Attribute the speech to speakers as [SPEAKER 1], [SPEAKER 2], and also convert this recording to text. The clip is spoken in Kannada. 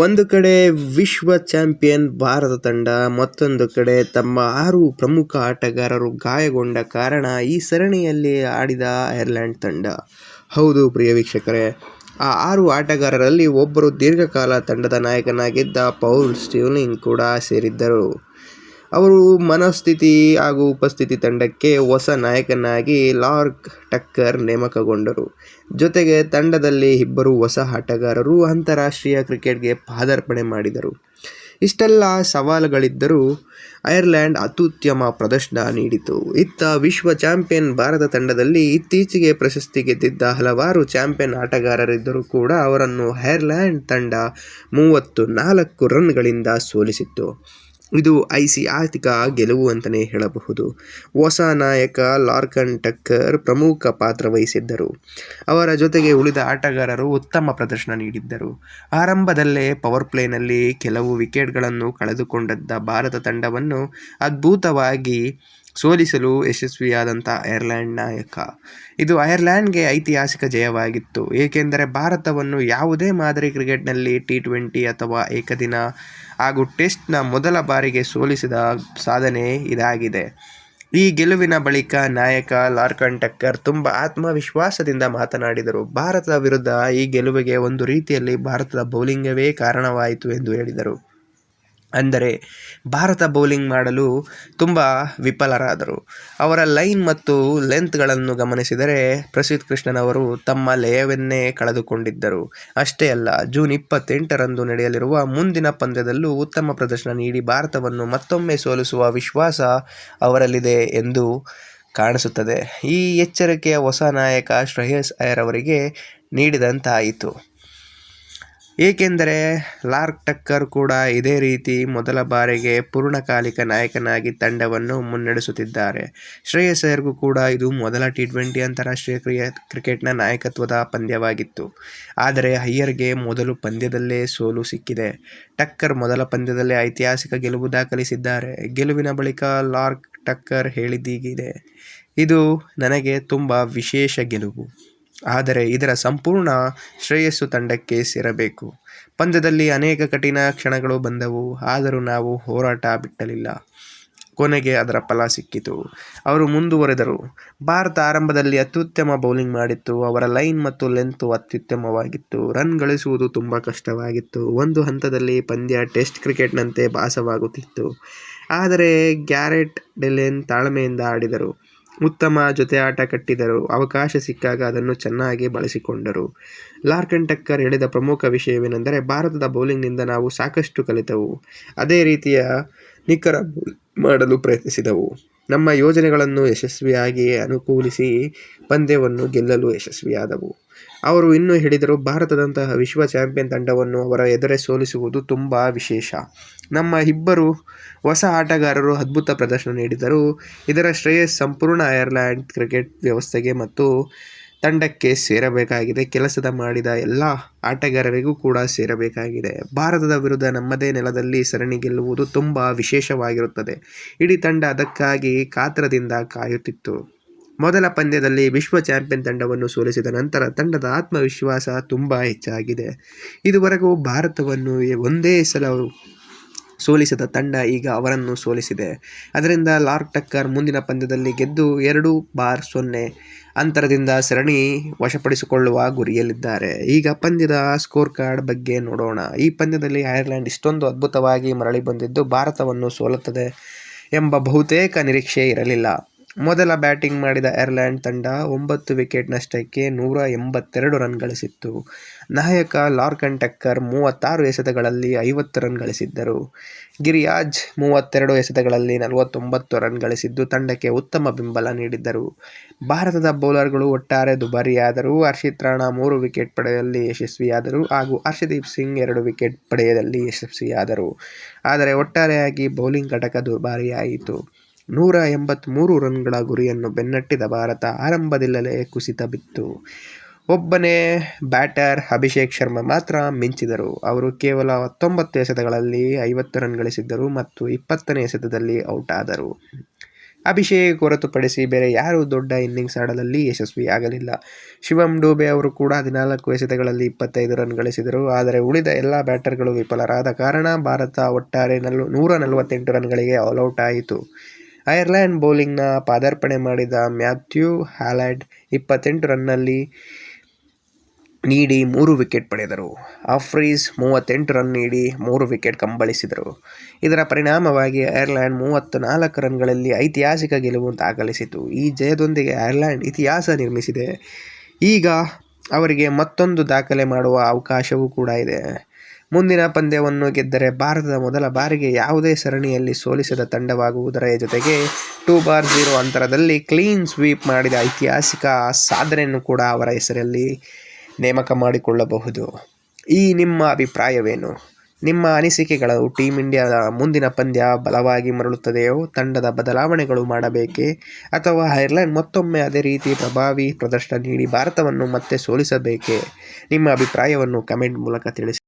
[SPEAKER 1] ಒಂದು ಕಡೆ ವಿಶ್ವ ಚಾಂಪಿಯನ್ ಭಾರತ ತಂಡ, ಮತ್ತೊಂದು ಕಡೆ ತಮ್ಮ 6 ಪ್ರಮುಖ ಆಟಗಾರರು ಗಾಯಗೊಂಡ ಕಾರಣ ಈ ಸರಣಿಯಲ್ಲಿ ಆಡಿದ ಐರ್ಲೆಂಡ್ ತಂಡ. ಹೌದು ಪ್ರಿಯ ವೀಕ್ಷಕರೇ, ಆ 6 ಆಟಗಾರರಲ್ಲಿ ಒಬ್ಬರು ದೀರ್ಘಕಾಲ ತಂಡದ ನಾಯಕನಾಗಿದ್ದ ಪೌಲ್ ಸ್ಟಿರ್ಲಿಂಗ್ ಕೂಡ ಸೇರಿದ್ದರು. ಅವರು ಮನಸ್ಥಿತಿ ಹಾಗೂ ಉಪಸ್ಥಿತಿ ತಂಡಕ್ಕೆ ಹೊಸ ನಾಯಕನಾಗಿ ಲಾರ್ಕ್ ಟಕ್ಕರ್ ನೇಮಕಗೊಂಡರು. ಜೊತೆಗೆ ತಂಡದಲ್ಲಿ ಇಬ್ಬರು ಹೊಸ ಆಟಗಾರರು ಅಂತಾರಾಷ್ಟ್ರೀಯ ಕ್ರಿಕೆಟ್ಗೆ ಪಾದಾರ್ಪಣೆ ಮಾಡಿದರು. ಇಷ್ಟೆಲ್ಲ ಸವಾಲುಗಳಿದ್ದರೂ ಐರ್ಲೆಂಡ್ ಅತ್ಯುತ್ತಮ ಪ್ರದರ್ಶನ ನೀಡಿತು. ಇತ್ತ ವಿಶ್ವ ಚಾಂಪಿಯನ್ ಭಾರತ ತಂಡದಲ್ಲಿ ಇತ್ತೀಚೆಗೆ ಪ್ರಶಸ್ತಿ ಗೆದ್ದಿದ್ದ ಹಲವಾರು ಚಾಂಪಿಯನ್ ಆಟಗಾರರಿದ್ದರೂ ಕೂಡ ಅವರನ್ನು ಐರ್ಲೆಂಡ್ ತಂಡ 34 ರನ್ಗಳಿಂದ ಸೋಲಿಸಿತ್ತು. ಇದು ಐತಿಹಾಸಿಕ ಗೆಲುವು ಅಂತಲೇ ಹೇಳಬಹುದು. ಹೊಸ ನಾಯಕ ಲಾರ್ಕ್ ಟಕ್ಕರ್ ಪ್ರಮುಖ ಪಾತ್ರ ವಹಿಸಿದ್ದರು. ಅವರ ಜೊತೆಗೆ ಉಳಿದ ಆಟಗಾರರು ಉತ್ತಮ ಪ್ರದರ್ಶನ ನೀಡಿದ್ದರು. ಆರಂಭದಲ್ಲೇ ಪವರ್ ಪ್ಲೇನಲ್ಲಿ ಕೆಲವು ವಿಕೆಟ್ಗಳನ್ನು ಕಳೆದುಕೊಂಡಿದ್ದ ಭಾರತ ತಂಡವನ್ನು ಅದ್ಭುತವಾಗಿ ಸೋಲಿಸಲು ಯಶಸ್ವಿಯಾದಂಥ ಐರ್ಲೆಂಡ್ ನಾಯಕ. ಇದು ಐರ್ಲೆಂಡ್ಗೆ ಐತಿಹಾಸಿಕ ಜಯವಾಗಿತ್ತು, ಏಕೆಂದರೆ ಭಾರತವನ್ನು ಯಾವುದೇ ಮಾದರಿ ಕ್ರಿಕೆಟ್ನಲ್ಲಿ T20 ಅಥವಾ ಏಕದಿನ ಹಾಗೂ ಟೆಸ್ಟ್ನ ಮೊದಲ ಬಾರಿಗೆ ಸೋಲಿಸಿದ ಸಾಧನೆ ಇದಾಗಿದೆ. ಈ ಗೆಲುವಿನ ಬಳಿಕ ನಾಯಕ ಲಾರ್ಕ್ ಟಕ್ಕರ್ ತುಂಬ ಆತ್ಮವಿಶ್ವಾಸದಿಂದ ಮಾತನಾಡಿದರು. ಭಾರತದ ವಿರುದ್ಧ ಈ ಗೆಲುವಿಗೆ ಒಂದು ರೀತಿಯಲ್ಲಿ ಭಾರತದ ಬೌಲಿಂಗವೇ ಕಾರಣವಾಯಿತು ಎಂದು ಹೇಳಿದರು. ಅಂದರೆ ಭಾರತ ಬೌಲಿಂಗ್ ಮಾಡಲು ತುಂಬ ವಿಫಲರಾದರು. ಅವರ ಲೈನ್ ಮತ್ತು ಲೆಂತ್ಗಳನ್ನು ಗಮನಿಸಿದರೆ ಪ್ರಸಿದ್ಧ ಕೃಷ್ಣನ್ ಅವರು ತಮ್ಮ ಲಯವನ್ನೇ ಕಳೆದುಕೊಂಡಿದ್ದರು. ಅಷ್ಟೇ ಅಲ್ಲ, ಜೂನ್ 28ರಂದು ನಡೆಯಲಿರುವ ಮುಂದಿನ ಪಂದ್ಯದಲ್ಲೂ ಉತ್ತಮ ಪ್ರದರ್ಶನ ನೀಡಿ ಭಾರತವನ್ನು ಮತ್ತೊಮ್ಮೆ ಸೋಲಿಸುವ ವಿಶ್ವಾಸ ಅವರಲ್ಲಿದೆ ಎಂದು ಕಾಣಿಸುತ್ತದೆ. ಈ ಎಚ್ಚರಿಕೆಯ ಹೊಸ ನಾಯಕ ಶ್ರೇಯಸ್ ಅಯ್ಯರ್ ಅವರಿಗೆ ನೀಡಿದಂತಾಯಿತು. ಏಕೆಂದರೆ ಲಾರ್ಕ್ ಟಕ್ಕರ್ ಕೂಡ ಇದೇ ರೀತಿ ಮೊದಲ ಬಾರಿಗೆ ಪೂರ್ಣಕಾಲಿಕ ನಾಯಕನಾಗಿ ತಂಡವನ್ನು ಮುನ್ನಡೆಸುತ್ತಿದ್ದಾರೆ. ಶ್ರೇಯಸ್ ಅಯ್ಯರ್ಗೂ ಕೂಡ ಇದು ಮೊದಲ T20 ಅಂತಾರಾಷ್ಟ್ರೀಯ ಕ್ರಿಕೆಟ್ನ ನಾಯಕತ್ವದ ಪಂದ್ಯವಾಗಿತ್ತು. ಆದರೆ ಅಯ್ಯರ್ಗೆ ಮೊದಲ ಪಂದ್ಯದಲ್ಲೇ ಸೋಲು ಸಿಕ್ಕಿದೆ. ಟಕ್ಕರ್ ಮೊದಲ ಪಂದ್ಯದಲ್ಲೇ ಐತಿಹಾಸಿಕ ಗೆಲುವು ದಾಖಲಿಸಿದ್ದಾರೆ. ಗೆಲುವಿನ ಬಳಿಕ ಲಾರ್ಕ್ ಟಕ್ಕರ್ ಹೇಳಿದ್ದೀಗಿದೆ, ಇದು ನನಗೆ ತುಂಬ ವಿಶೇಷ ಗೆಲುವು. ಆದರೆ ಇದರ ಸಂಪೂರ್ಣ ಶ್ರೇಯಸ್ಸು ತಂಡಕ್ಕೆ ಸೇರಬೇಕು. ಪಂದ್ಯದಲ್ಲಿ ಅನೇಕ ಕಠಿಣ ಕ್ಷಣಗಳು ಬಂದವು, ಆದರೂ ನಾವು ಹೋರಾಟ ಬಿಟ್ಟಲಿಲ್ಲ. ಕೊನೆಗೆ ಅದರ ಫಲ ಸಿಕ್ಕಿತು. ಅವರು ಮುಂದುವರೆದರು. ಭಾರತ ಆರಂಭದಲ್ಲಿ ಅತ್ಯುತ್ತಮ ಬೌಲಿಂಗ್ ಮಾಡಿತ್ತು. ಅವರ ಲೈನ್ ಮತ್ತು ಲೆಂತ್ ಅತ್ಯುತ್ತಮವಾಗಿತ್ತು. ರನ್ ಗಳಿಸುವುದು ತುಂಬ ಕಷ್ಟವಾಗಿತ್ತು. ಒಂದು ಹಂತದಲ್ಲಿ ಪಂದ್ಯ ಟೆಸ್ಟ್ ಕ್ರಿಕೆಟ್ನಂತೆ ಭಾಸವಾಗುತ್ತಿತ್ತು. ಆದರೆ ಗ್ಯಾರೆಟ್ ಡೆಲೆನ್ ತಾಳ್ಮೆಯಿಂದ ಆಡಿದರು. ಉತ್ತಮ ಜೊತೆ ಆಟ ಕಟ್ಟಿದರು. ಅವಕಾಶ ಸಿಕ್ಕಾಗ ಅದನ್ನು ಚೆನ್ನಾಗಿ ಬಳಸಿಕೊಂಡರು. ಲಾರ್ಕ್ ಟಕ್ಕರ್ ಹೇಳಿದ ಪ್ರಮುಖ ವಿಷಯವೇನೆಂದರೆ, ಭಾರತದ ಬೌಲಿಂಗ್ನಿಂದ ನಾವು ಸಾಕಷ್ಟು ಕಲಿತೆವು. ಅದೇ ರೀತಿಯ ನಿಖರ ಮಾಡಲು ಪ್ರಯತ್ನಿಸಿದೆವು. ನಮ್ಮ ಯೋಜನೆಗಳನ್ನು ಯಶಸ್ವಿಯಾಗಿ ಅನುಕೂಲಿಸಿ ಪಂದ್ಯವನ್ನು ಗೆಲ್ಲಲು ಯಶಸ್ವಿಯಾದವು. ಅವರು ಇನ್ನೂ ಹೇಳಿದರು, ಭಾರತದಂತಹ ವಿಶ್ವ ಚಾಂಪಿಯನ್ ತಂಡವನ್ನು ಅವರ ಎದುರೇ ಸೋಲಿಸುವುದು ತುಂಬ ವಿಶೇಷ. ನಮ್ಮ ಇಬ್ಬರು ಹೊಸ ಆಟಗಾರರು ಅದ್ಭುತ ಪ್ರದರ್ಶನ ನೀಡಿದರು. ಇದರ ಶ್ರೇಯಸ್ ಸಂಪೂರ್ಣ ಐರ್ಲೆಂಡ್ ಕ್ರಿಕೆಟ್ ವ್ಯವಸ್ಥೆಗೆ ಮತ್ತು ತಂಡಕ್ಕೆ ಸೇರಬೇಕಾಗಿದೆ. ಕೆಲಸದ ಮಾಡಿದ ಎಲ್ಲ ಆಟಗಾರರಿಗೂ ಕೂಡ ಸೇರಬೇಕಾಗಿದೆ. ಭಾರತದ ವಿರುದ್ಧ ನಮ್ಮದೇ ನೆಲದಲ್ಲಿ ಸರಣಿ ಗೆಲ್ಲುವುದು ತುಂಬ ವಿಶೇಷವಾಗಿರುತ್ತದೆ. ಇಡೀ ತಂಡ ಅದಕ್ಕಾಗಿ ಕಾತರದಿಂದ ಕಾಯುತ್ತಿತ್ತು. ಮೊದಲ ಪಂದ್ಯದಲ್ಲಿ ವಿಶ್ವ ಚಾಂಪಿಯನ್ ತಂಡವನ್ನು ಸೋಲಿಸಿದ ನಂತರ ತಂಡದ ಆತ್ಮವಿಶ್ವಾಸ ತುಂಬ ಹೆಚ್ಚಾಗಿದೆ. ಇದುವರೆಗೂ ಭಾರತವನ್ನು ಒಂದೇ ಸಲ ಸೋಲಿಸಿದ ತಂಡ ಈಗ ಅವರನ್ನು ಸೋಲಿಸಿದೆ. ಅದರಿಂದ ಲಾರ್ಕ್ ಟಕ್ಕರ್ ಮುಂದಿನ ಪಂದ್ಯದಲ್ಲಿ ಗೆದ್ದು 2-0 ಅಂತರದಿಂದ ಸರಣಿ ವಶಪಡಿಸಿಕೊಳ್ಳುವ ಗುರಿಯಲ್ಲಿದ್ದಾರೆ. ಈಗ ಪಂದ್ಯದ ಸ್ಕೋರ್ ಕಾರ್ಡ್ ಬಗ್ಗೆ ನೋಡೋಣ. ಈ ಪಂದ್ಯದಲ್ಲಿ ಐರ್ಲೆಂಡ್ ಇಷ್ಟೊಂದು ಅದ್ಭುತವಾಗಿ ಮರಳಿ ಬಂದಿದ್ದು ಭಾರತವನ್ನು ಸೋಲುತ್ತದೆ ಎಂಬ ಬಹುತೇಕ ನಿರೀಕ್ಷೆ ಇರಲಿಲ್ಲ. ಮೊದಲ ಬ್ಯಾಟಿಂಗ್ ಮಾಡಿದ ಐರ್ಲೆಂಡ್ ತಂಡ 9 ವಿಕೆಟ್ ನಷ್ಟಕ್ಕೆ 182 ರನ್ ಗಳಿಸಿತ್ತು. ನಾಯಕ ಲಾರ್ಕ್ ಟಕ್ಕರ್ 36 ಎಸೆತಗಳಲ್ಲಿ 50 ರನ್ ಗಳಿಸಿದ್ದರು. ಗಿರಿರಾಜ್ 32 ಎಸೆತಗಳಲ್ಲಿ 49 ರನ್ ಗಳಿಸಿದ್ದು ತಂಡಕ್ಕೆ ಉತ್ತಮ ಬೆಂಬಲ ನೀಡಿದ್ದರು. ಭಾರತದ ಬೌಲರ್ಗಳು ಒಟ್ಟಾರೆ ದುಬಾರಿಯಾದರು. ಹರ್ಷಿತ್ ರಾಣಾ 3 ವಿಕೆಟ್ ಪಡೆಯುವಲ್ಲಿ ಯಶಸ್ವಿಯಾದರು ಹಾಗೂ ಹರ್ಷದೀಪ್ ಸಿಂಗ್ 2 ವಿಕೆಟ್ ಪಡೆಯುವಲ್ಲಿ ಯಶಸ್ವಿಯಾದರು. ಆದರೆ ಒಟ್ಟಾರೆಯಾಗಿ ಬೌಲಿಂಗ್ ಘಟಕ ದುಬಾರಿಯಾಯಿತು. 183 ರನ್ಗಳ ಗುರಿಯನ್ನು ಬೆನ್ನಟ್ಟಿದ ಭಾರತ ಆರಂಭದಲ್ಲೇ ಕುಸಿತ ಬಿತ್ತು. ಒಬ್ಬನೇ ಬ್ಯಾಟರ್ ಅಭಿಷೇಕ್ ಶರ್ಮಾ ಮಾತ್ರ ಮಿಂಚಿದರು. ಅವರು ಕೇವಲ 19 ಎಸೆತಗಳಲ್ಲಿ 50 ರನ್ ಗಳಿಸಿದ್ದರು ಮತ್ತು 20ನೇ ಎಸೆತದಲ್ಲಿ ಔಟ್ ಆದರು. ಅಭಿಷೇಕ್ ಹೊರತುಪಡಿಸಿ ಬೇರೆ ಯಾರೂ ದೊಡ್ಡ ಇನ್ನಿಂಗ್ಸ್ ಆಡಲಲ್ಲಿ ಯಶಸ್ವಿಯಾಗಲಿಲ್ಲ. ಶಿವಮ್ ಡುಬೆ ಅವರು ಕೂಡ 14 ಎಸೆತಗಳಲ್ಲಿ 25 ರನ್ ಗಳಿಸಿದರು. ಆದರೆ ಉಳಿದ ಎಲ್ಲ ಬ್ಯಾಟರ್ಗಳು ವಿಫಲರಾದ ಕಾರಣ ಭಾರತ ಒಟ್ಟಾರೆ 148 ರನ್ಗಳಿಗೆ ಆಲ್ಔಟ್ ಆಯಿತು. ಐರ್ಲೆಂಡ್ ಬೌಲಿಂಗ್ನ ಪಾದಾರ್ಪಣೆ ಮಾಡಿದ ಮ್ಯಾಥ್ಯೂ ಹ್ಯಾಲಂಡ್ 28 ರನ್ನಲ್ಲಿ ನೀಡಿ 3 ವಿಕೆಟ್ ಪಡೆದರು. ಆಫ್ರೀಸ್ 38 ರನ್ ನೀಡಿ 3 ವಿಕೆಟ್ ಕಬಳಿಸಿದರು. ಇದರ ಪರಿಣಾಮವಾಗಿ ಐರ್ಲೆಂಡ್ 34 ರನ್ಗಳಲ್ಲಿ ಐತಿಹಾಸಿಕ ಗೆಲುವು ದಾಖಲಿಸಿತು. ಈ ಜಯದೊಂದಿಗೆ ಐರ್ಲೆಂಡ್ ಇತಿಹಾಸ ನಿರ್ಮಿಸಿದೆ. ಈಗ ಅವರಿಗೆ ಮತ್ತೊಂದು ದಾಖಲೆ ಮಾಡುವ ಅವಕಾಶವೂ ಕೂಡ ಇದೆ. ಮುಂದಿನ ಪಂದ್ಯವನ್ನು ಗೆದ್ದರೆ ಭಾರತ ಮೊದಲ ಬಾರಿಗೆ ಯಾವುದೇ ಸರಣಿಯಲ್ಲಿ ಸೋಲಿಸದ ತಂಡವಾಗುವುದರ ಜೊತೆಗೆ 2-0 ಅಂತರದಲ್ಲಿ ಕ್ಲೀನ್ ಸ್ವೀಪ್ ಮಾಡಿದ ಐತಿಹಾಸಿಕ ಸಾಧನೆಯನ್ನು ಕೂಡ ಅವರ ಹೆಸರಲ್ಲಿ ನೇಮಕ ಮಾಡಿಕೊಳ್ಳಬಹುದು. ನಿಮ್ಮ ಅಭಿಪ್ರಾಯವೇನು? ನಿಮ್ಮ ಅನಿಸಿಕೆಗಳು? ಟೀಮ್ ಇಂಡಿಯಾದ ಮುಂದಿನ ಪಂದ್ಯ ಬಲವಾಗಿ ಮರಳುತ್ತದೆಯೋ? ತಂಡದ ಬದಲಾವಣೆಗಳು ಮಾಡಬೇಕೇ? ಅಥವಾ ಐರ್ಲೆಂಡ್ ಮತ್ತೊಮ್ಮೆ ಅದೇ ರೀತಿ ಪ್ರಭಾವಿ ಪ್ರದರ್ಶನ ನೀಡಿ ಭಾರತವನ್ನು ಮತ್ತೆ ಸೋಲಿಸಬೇಕೇ? ನಿಮ್ಮ ಅಭಿಪ್ರಾಯವನ್ನು ಕಮೆಂಟ್ ಮೂಲಕ ತಿಳಿಸಿ.